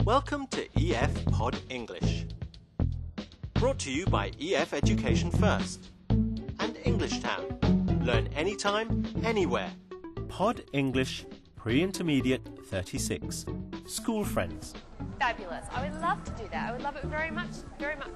Welcome to EF Pod English. Brought to you by EF Education First and English Town. Learn anytime, anywhere. Pod English Pre-Intermediate 36. School friends. Fabulous. I would love to do that. I would love it very much, very much.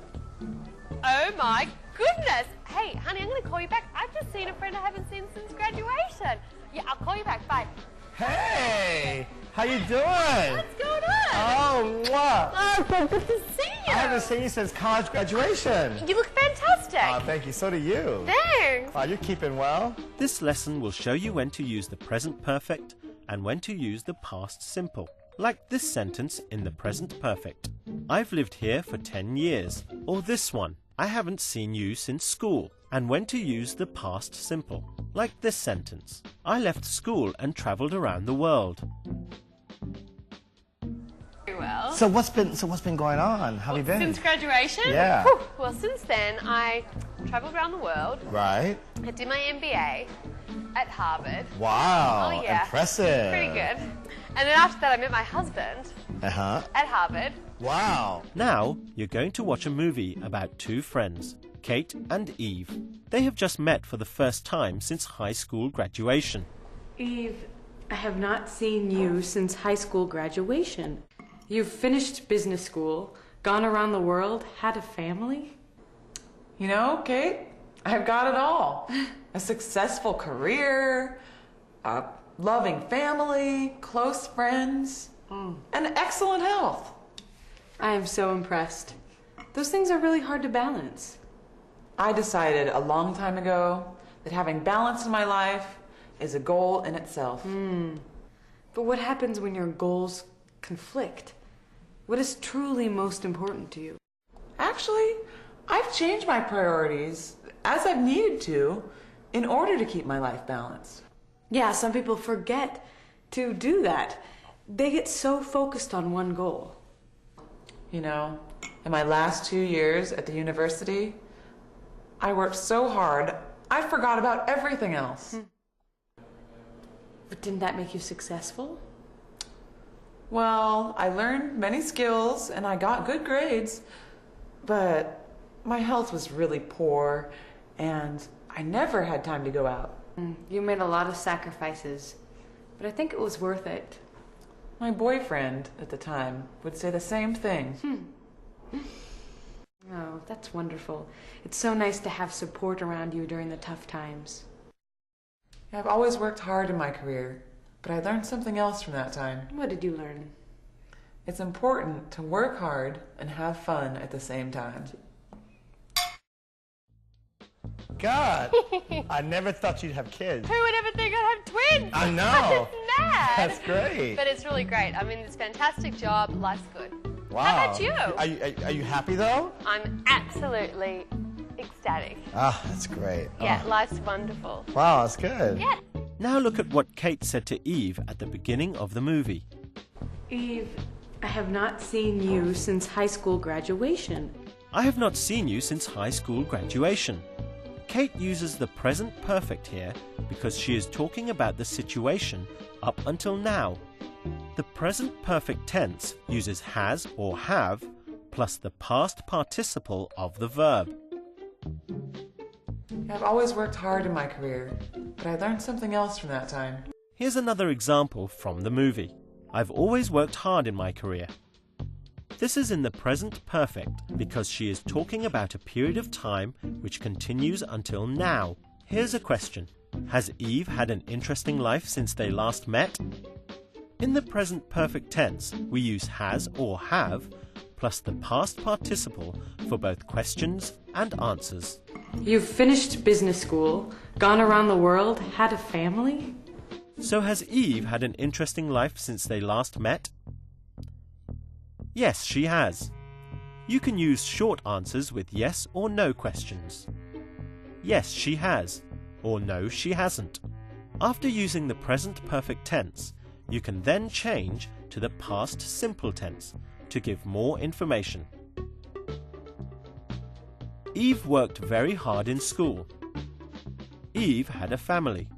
Oh my goodness. Hey, honey, I'm going to call you back. I've just seen a friend I haven't seen since graduation. Yeah, I'll call you back. Bye. Hey, how you doing? What's going on? Oh, mwah. Oh, so good to see you. I haven't seen you since college graduation. You look fantastic. Thank you. So do you. Thanks. You're keeping well. This lesson will show you when to use the present perfect and when to use the past simple. Like this sentence in the present perfect. I've lived here for 10 years. Or this one. I haven't seen you since school. And when to use the past simple. Like this sentence. I left school and travelled around the world. Very well. So what's been going on? How have you been? Since graduation? Yeah. Whew. Well, since then, I travelled around the world. Right. I did my MBA at Harvard. Wow. Oh, yeah. Impressive. Pretty good. And then after that, I met my husband Uh-huh. at Harvard. Wow. Now, you're going to watch a movie about two friends, Kate and Eve. They have just met for the first time since high school graduation. Eve, I have not seen you since high school graduation. You've finished business school, gone around the world, had a family? You know, Kate, I've got it all. A successful career, a loving family, close friends, and excellent health. I am so impressed. Those things are really hard to balance. I decided a long time ago that having balance in my life is a goal in itself. But what happens when your goals conflict? What is truly most important to you? Actually, I've changed my priorities as I've needed to in order to keep my life balanced. Yeah, some people forget to do that. They get so focused on one goal. You know, in my last 2 years at the university, I worked so hard, I forgot about everything else. But didn't that make you successful? Well, I learned many skills and I got good grades, but my health was really poor and I never had time to go out. You made a lot of sacrifices, but I think it was worth it. My boyfriend at the time would say the same thing. Oh, that's wonderful. It's so nice to have support around you during the tough times. I've always worked hard in my career, but I learned something else from that time. What did you learn? It's important to work hard and have fun at the same time. God, I never thought you'd have kids. Who would ever think I'd have twins? I know. It's mad. That's great. But it's really great. I'm in this fantastic job. Life's good. Wow. How about you? Are you happy though? I'm absolutely ecstatic. That's great. Yeah, life's wonderful. Wow, that's good. Yeah. Now look at what Kate said to Eve at the beginning of the movie. Eve, I have not seen you since high school graduation. I have not seen you since high school graduation. Kate uses the present perfect here because she is talking about the situation up until now. The present perfect tense uses has or have plus the past participle of the verb. I've always worked hard in my career, but I learned something else from that time. Here's another example from the movie. I've always worked hard in my career. This is in the present perfect because she is talking about a period of time which continues until now. Here's a question. Has Eve had an interesting life since they last met? In the present perfect tense, we use has or have plus the past participle for both questions and answers. You've finished business school, gone around the world, had a family? So has Eve had an interesting life since they last met? Yes, she has. You can use short answers with yes or no questions. Yes, she has, or no, she hasn't. After using the present perfect tense, you can then change to the past simple tense to give more information. Eve worked very hard in school. Eve had a family.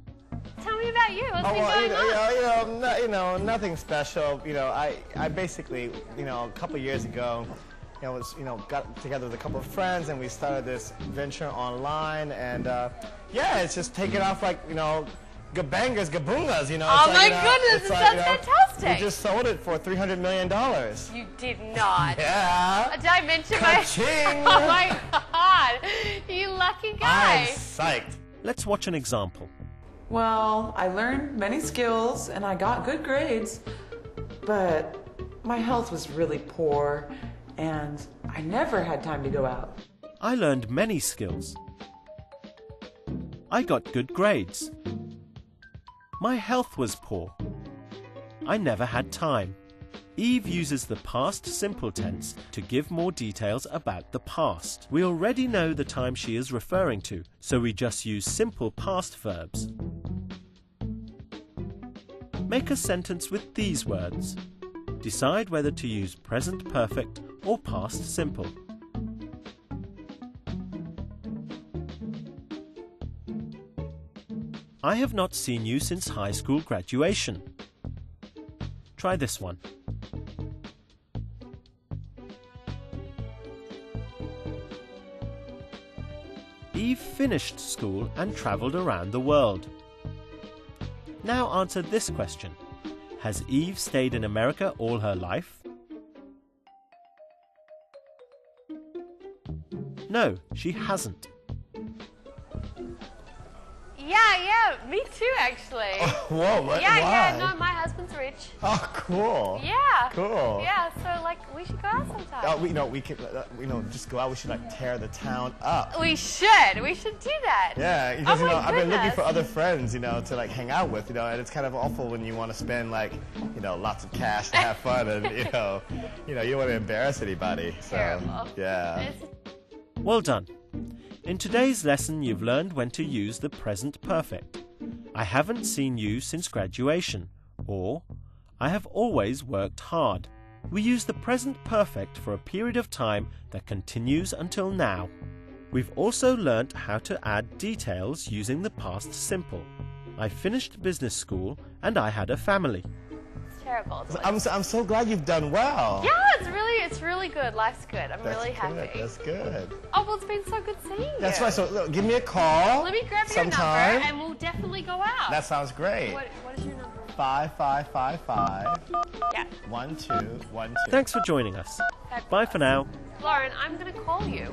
Tell me about about you? What's been going on? Nothing special. I basically, a couple years ago, got together with a couple of friends and we started this venture online, and it's just taking off like, gabangas, gabungas, Oh my goodness, that's fantastic. We just sold it for $300 million. You did not. Yeah. Did I mention my... Ka-ching! Oh my God, you lucky guy. I'm psyched. Let's watch an example. Well, I learned many skills and I got good grades, but my health was really poor and I never had time to go out. I learned many skills. I got good grades. My health was poor. I never had time. Eve uses the past simple tense to give more details about the past. We already know the time she is referring to, so we just use simple past verbs. Make a sentence with these words. Decide whether to use present perfect or past simple. I have not seen you since high school graduation. Try this one. Eve finished school and travelled around the world. Now answer this question. Has Eve stayed in America all her life? No, she hasn't. Yeah, me too, actually. Whoa, what? Yeah, Why? no, my husband's rich. Oh, cool. Yeah. Cool. Yeah, so we should go out sometime. We could, just go out. We should tear the town up. We should do that. Yeah, because Oh my I've been looking goodness. for other friends, to hang out with, and it's kind of awful when you want to spend lots of cash to have fun, and you don't want to embarrass anybody. So, Terrible. yeah. Well done. In today's lesson, you've learned when to use the present perfect. I haven't seen you since graduation, or I have always worked hard. We use the present perfect for a period of time that continues until now. We've also learnt how to add details using the past simple. I finished business school and I had a family. It's terrible. I'm so glad you've done well. Yeah, it's really good. Life's good. I'm really happy. Good. That's good. Oh, well, it's been so good seeing you. That's right. So look, give me a call. Let me grab your sometime. number and we'll definitely go out. That sounds great. What is your number? 5555 Yeah. 1212. Thanks for joining us. Bye for now. Lauren, I'm going to call you.